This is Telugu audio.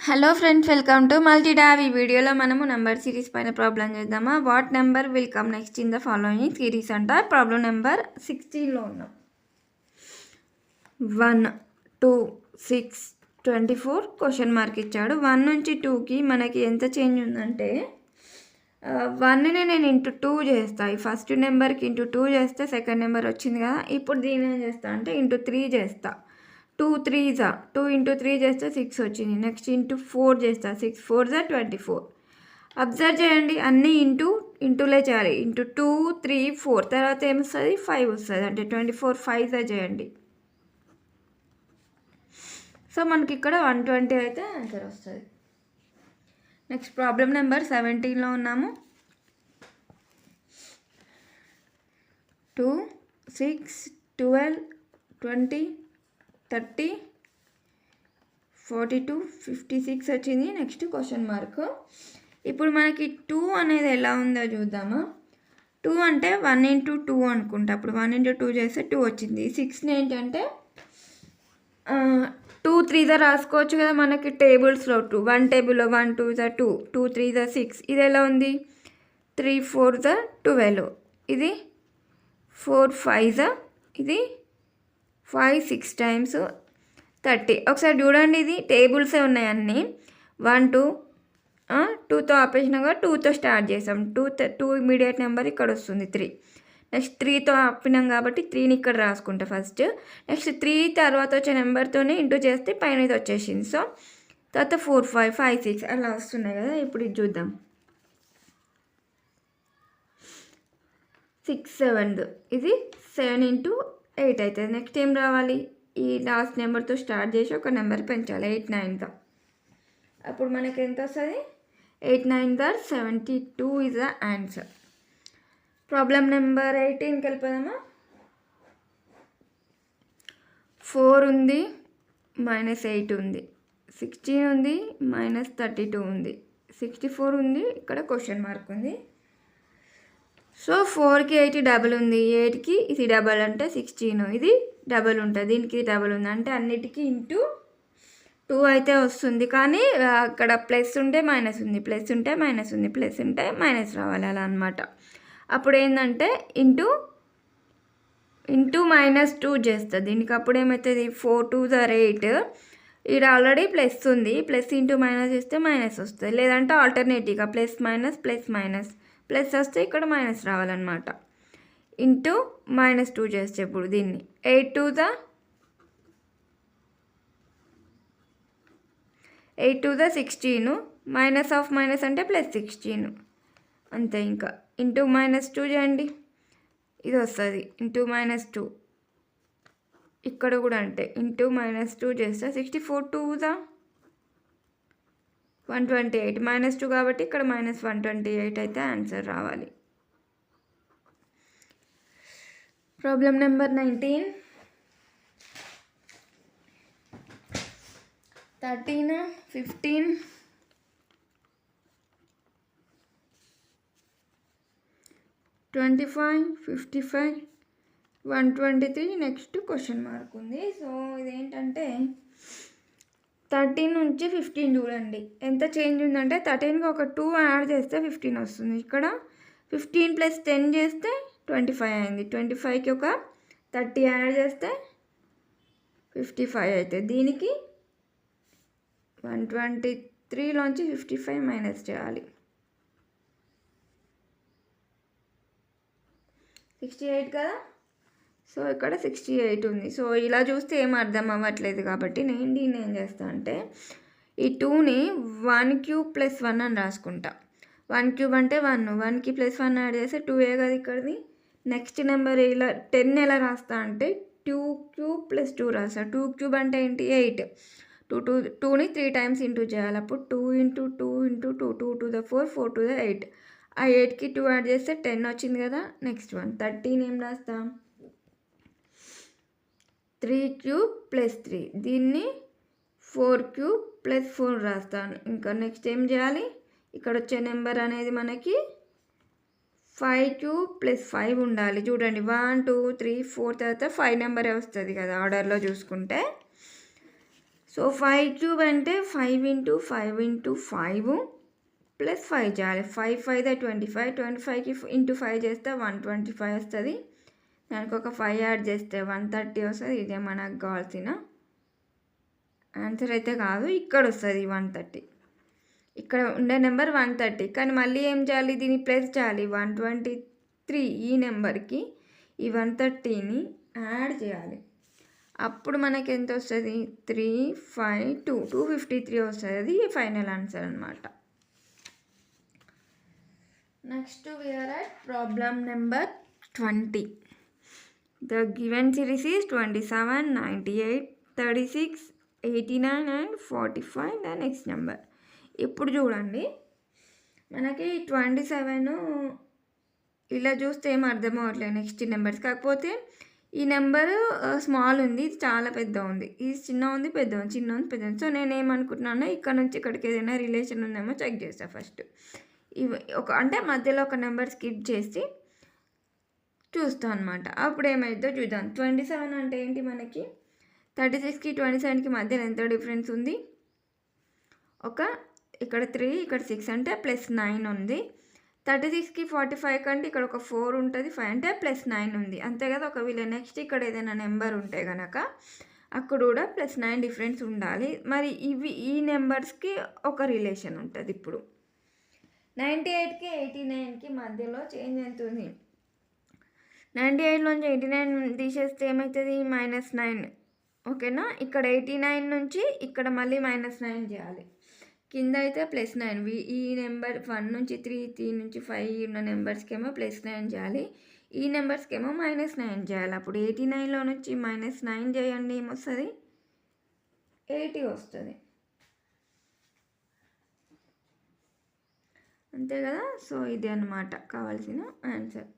హలో ఫ్రెండ్స్, వెల్కమ్ టు మల్టీడావ్. ఈ వీడియోలో మనము నెంబర్ సిరీస్ పైన ప్రాబ్లం చేద్దామా. What number will come next in the following series అంట. ప్రాబ్లం నెంబర్ 16లో ఉన్నాం. 1, 2, 6, 24 క్వశ్చన్ మార్క్ ఇచ్చాడు. 1 నుంచి 2కి మనకి ఎంత చేంజ్ ఉందంటే 1ని నేను ఇంటూ 2 చేస్తాను. ఈ ఫస్ట్ నెంబర్కి ఇంటూ 2 చేస్తే సెకండ్ నెంబర్ వచ్చింది కదా. ఇప్పుడు దీన్ని ఏం చేస్తా అంటే ఇంటూ 3 చేస్తా. 2 3s 2 ఇంటూ 3 చేస్తే 6 వచ్చింది. నెక్స్ట్ ఇంటూ 4 చేస్తా. 6 4s 24. అబ్జర్వ్ చేయండి, అన్నీ ఇంటూలే చేయాలి. ఇంటూ 2 3 4 తర్వాత ఏమొస్తుంది? 5 వస్తుంది. అంటే 24 5s చేయండి. సో మనకి ఇక్కడ 120 అయితే ఆన్సర్ వస్తుంది. నెక్స్ట్ ప్రాబ్లం నెంబర్ 17లో ఉన్నాము. 2 6 12 20 30 42 56 వచ్చింది. Next question mark. ఇప్పుడు మనకి 2 అనేది ఎలా ఉందో చూద్దామా. 2 అంటే 1 ఇంటూ 2 అనుకుంటా. అప్పుడు 1 ఇంటూ 2 చేస్తే 2 వచ్చింది. 6ని ఏంటంటే 2 3s రాసుకోవచ్చు కదా మనకి టేబుల్స్లో. 1 టేబుల్లో 1 2s 2 2 3s 6. ఇది ఎలా ఉంది? 3 4s 12. ఇది 4 5s. ఇది 5 6 times 30. ఒకసారి చూడండి, ఇది టేబుల్సే ఉన్నాయి అన్నీ. 1 2 2తో ఆపేసినాక 2తో స్టార్ట్ చేసాం. 2 ఇమీడియట్ నెంబర్ ఇక్కడ వస్తుంది 3. నెక్స్ట్ 3తో ఆపినాం కాబట్టి 3ని ఇక్కడ రాసుకుంటా ఫస్ట్. నెక్స్ట్ 3 తర్వాత వచ్చే నెంబర్తోనే ఇంటూ చేస్తే పైన ఇది వచ్చేసింది. సో తర్వాత 4 5 5 6 అలా వస్తున్నాయి కదా. ఇప్పుడు ఇది చూద్దాం. 6 7 ఇది 7 ఇంటూ 8 అవుతుంది. నెక్స్ట్ ఏం రావాలి? ఈ లాస్ట్ నెంబర్తో స్టార్ట్ చేసి ఒక నెంబర్ పెంచాలి. 8 9 అప్పుడు మనకి ఎంత వస్తుంది? 8 9 72 is the answer. Problem number 18కి వెళ్ళిపోదామా. 4 ఉంది, -8 ఉంది, 16 ఉంది, -32 ఉంది, 64 ఉంది, ఇక్కడ క్వశ్చన్ మార్క్ ఉంది. సో 4కి 8 డబల్ ఉంది, 8కి ఇది డబల్ అంటే 16, ఇది డబల్ ఉంటుంది, దీనికి డబల్ ఉంది అంటే అన్నిటికీ ఇంటూ 2 అయితే వస్తుంది. కానీ అక్కడ ప్లస్ ఉంటే మైనస్ ఉంది, ప్లస్ ఉంటే మైనస్ ఉంది, ప్లస్ ఉంటే మైనస్ రావాలి అలా అనమాట. అప్పుడు ఏంటంటే ఇంటూ -2 చేస్తుంది దీనికి. అప్పుడు ఏమవుతుంది? 4 2s 8. ఇక్కడ ఆల్రెడీ ప్లస్ ఉంది, ప్లస్ ఇంటూ మైనస్ చేస్తే మైనస్ వస్తుంది. లేదంటే ఆల్టర్నేటివ్గా plus minus plus minus plus వస్తే ఇక్కడ మైనస్ రావాలన్నమాట. ఇంటూ -2 చేస్తే ఇప్పుడు దీన్ని 8 2s 16, మైనస్ ఆఫ్ మైనస్ అంటే +16 అంతే. ఇంకా ఇంటూ -2 చేయండి, ఇది వస్తుంది. ఇంటూ -2 ఇక్కడ కూడా అంటే ఇంటూ -2 చేస్తే 64 2s 128, -2 కాబట్టి ఇక్కడ -128 అయితే ఆన్సర్ రావాలి. Problem number 19. 13 15 25 55 123. Next question mark ఉంది. సో ఇదేంటంటే 13 నుంచి 15 చూడండి ఎంత చేంజ్ ఉందంటే 13కి ఒక 2 యాడ్ చేస్తే 15 వస్తుంది. ఇక్కడ 15 + 10 చేస్తే 25 అయింది. 25కి ఒక 30 యాడ్ చేస్తే 55 అవుతుంది. దీనికి 123లోంచి 55 మైనస్ చేయాలి. 68 కదా. సో ఇక్కడ 68 ఉంది. సో ఇలా చూస్తే ఏం అర్థం అవ్వట్లేదు కాబట్టి నేను దీన్ని ఏం చేస్తాను అంటే ఈ 2ని 1³ + 1 అని రాసుకుంటా. 1³ అంటే 1, 1కి +1 యాడ్ చేస్తే 2 కదా ఇక్కడిది. నెక్స్ట్ నెంబర్ ఇలా 10 ఎలా రాస్తా అంటే 2³ + 2 రాస్తా. 2³ అంటే ఏంటి? 8. 2ని 3 times ఇంటూ చేయాలి. అప్పుడు 2 × 2 × 2 2 to the 4 4 to the 8. ఆ 8కి 2 యాడ్ చేస్తే 10 వచ్చింది కదా. నెక్స్ట్ 13 ఏం రాస్తాం? 3³ + 3, దీన్ని 4³ + 4 రాస్తాను. ఇంకా నెక్స్ట్ ఏం చేయాలి? ఇక్కడ వచ్చే నెంబర్ అనేది మనకి 5³ + 5 ఉండాలి. చూడండి 1 2 3 4 తర్వాత 5 నెంబరే వస్తుంది కదా ఆర్డర్లో చూసుకుంటే. సో 5 క్యూబ్ అంటే 5 ఇంటూ 5 ఇంటూ 5 ప్లస్ 5 చేయాలి. 5 5 25, 25కి ఇంటూ 5 చేస్తే 125 వస్తుంది. దానికి ఒక 5 యాడ్ చేస్తే 130 వస్తుంది. ఇదే మనకు కావాల్సిన ఆన్సర్ అయితే కాదు, ఇక్కడ వస్తుంది 130. ఇక్కడ ఉండే నెంబర్ 130, కానీ మళ్ళీ ఏం చేయాలి, దీన్ని ప్లస్ చేయాలి. 123 ఈ నెంబర్కి ఈ 130ని యాడ్ చేయాలి. అప్పుడు మనకి ఎంత వస్తుంది, 253 వస్తుంది. అది ఫైనల్ ఆన్సర్ అనమాట. Next we are at problem number 20. The given series is 27, 98, 36, 89 and 45 the next number. ఇప్పుడు చూడండి, మనకి 27 ఇలా చూస్తే ఏం అర్థం అవ్వట్లేదు నెక్స్ట్ నెంబర్స్. కాకపోతే ఈ నెంబర్ స్మాల్ ఉంది, ఇది చాలా పెద్ద ఉంది. ఇది చిన్న ఉంది, పెద్ద ఉంది, చిన్న ఉంది, పెద్ద ఉంది. సో నేను ఏమనుకుంటున్నాను, ఇక్కడ నుంచి ఇక్కడికి ఏదైనా రిలేషన్ ఉందేమో చెక్ చేస్తాను ఫస్ట్. ఇవి అంటే మధ్యలో ఒక నెంబర్ స్కిప్ చేసి చూస్తాను అనమాట. అప్పుడు ఏమైందో చూద్దాం. 27 అంటే ఏంటి, మనకి 36కి 27కి మధ్యలో ఎంత డిఫరెన్స్ ఉంది, ఇక్కడ 3 ఇక్కడ 6 అంటే +9 ఉంది. 36కి 45 కంటే ఇక్కడ ఒక 4 ఉంటుంది, 5 అంటే +9 ఉంది, అంతే కదా. ఒకవేళ నెక్స్ట్ ఇక్కడ ఏదైనా నెంబర్ ఉంటే కనుక అక్కడ కూడా +9 డిఫరెన్స్ ఉండాలి. మరి ఈ నెంబర్స్కి ఒక రిలేషన్ ఉంటుంది. ఇప్పుడు 98కి 89కి మధ్యలో చేంజ్ ఎంత ఉంది, 98 నుంచి 89 తీసేస్తే ఏమవుతుంది, -9. ఓకేనా. ఇక్కడ 89 నుంచి ఇక్కడ మళ్ళీ -9 చేయాలి. కింద అయితే +9. ఈ నెంబర్ 1 నుంచి 3 నుంచి 5 ఉన్న నెంబర్స్కి ఏమో +9 చేయాలి, ఈ నెంబర్స్కి ఏమో -9 చేయాలి. అప్పుడు 89లో నుంచి -9 చేయండి, ఏమొస్తుంది, 80 వస్తుంది, అంతే కదా. సో ఇది అన్నమాట కావాల్సిన ఆన్సర్.